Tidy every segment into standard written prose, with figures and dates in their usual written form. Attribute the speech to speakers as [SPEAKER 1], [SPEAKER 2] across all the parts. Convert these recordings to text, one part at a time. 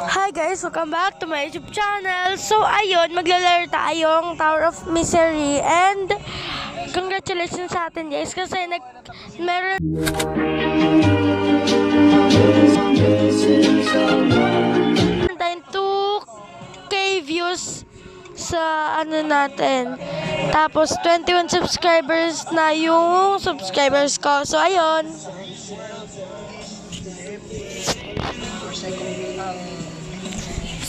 [SPEAKER 1] Hi guys! Welcome back to my YouTube channel. So ayun, maglalaro tayong Tower of Misery and congratulations sa atin guys kasi meron tayong 2K views sa natin. Tapos 21 subscribers na yung subscribers ko. So ayun.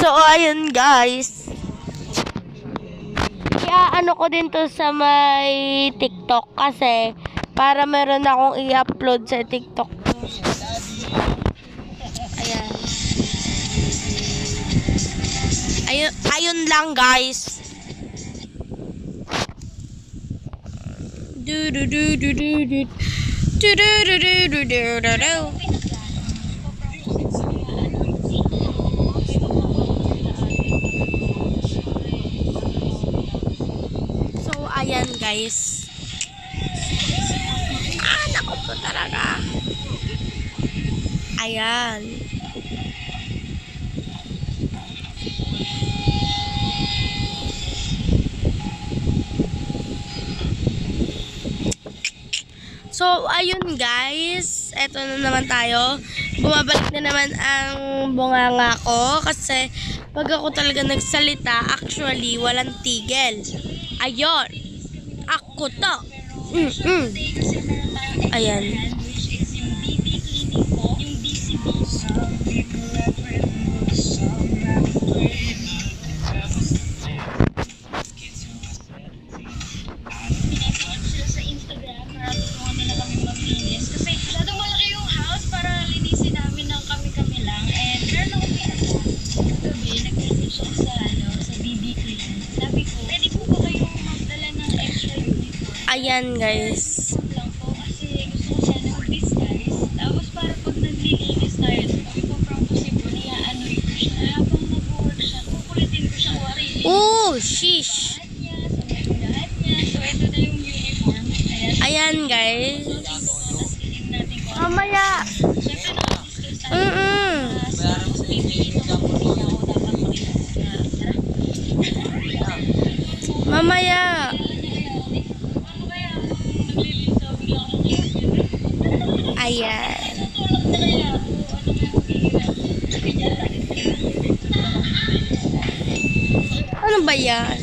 [SPEAKER 1] So, ayun guys. Ano ko din to sa may TikTok kasi para meron akong i-upload sa TikTok. Ayan. Ayun lang guys. Ayan guys. Naku po talaga. Ayan. So, ayun guys. Eto na naman tayo. Bumabalik na naman ang bunganga ko. Kasi, pag ako talaga nagsalita, actually, walang tigil. Ayun. Ako to. Ayan. Ayan guys.
[SPEAKER 2] Kasi gusto ko siya ng disguise. Tapos para pag naglilinis tayo, ipoproposible niya anoy ko siya. Habang nag-work siya, kukulitin ko siya wari.
[SPEAKER 1] Oh, sheesh.
[SPEAKER 2] Lahat niya. So ito na yung uniform.
[SPEAKER 1] Ayan guys.
[SPEAKER 2] Mamaya.
[SPEAKER 1] Mamaya.
[SPEAKER 2] Siyempre nakadiscuss tayo. Tapos pipiliin ko po niya ako dapat makita.
[SPEAKER 1] Mamaya. Ayan. Ano ba yan?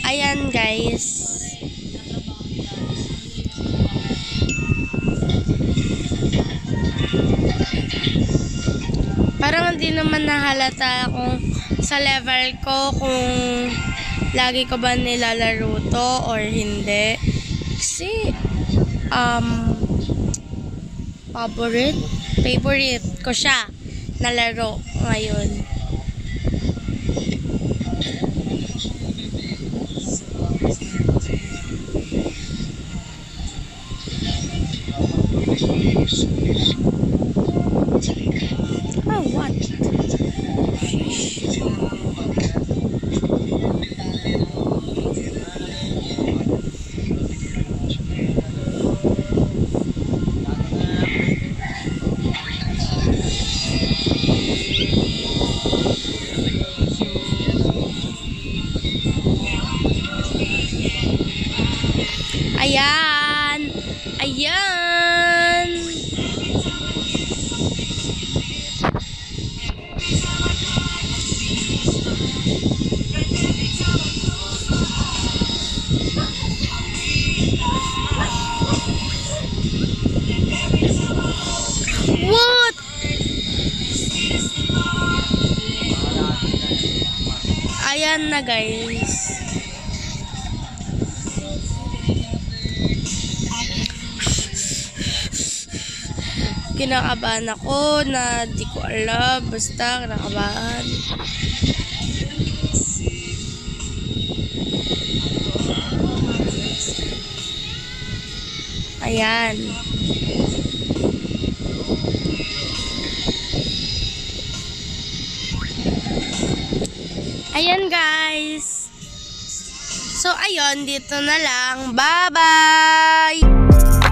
[SPEAKER 1] Ayan guys. Parang hindi naman nahalata kung sa level ko kung lagi ko ba nilalaro to or hindi. Kasi favorite ko siya na laro ngayon. Oh, what? Ayan. Ayan. What? Ayan na guys. kinakabahan ako na di ko alam. Basta kinakabahan. Ayan. Ayan guys. So ayun, dito na lang. Bye-bye!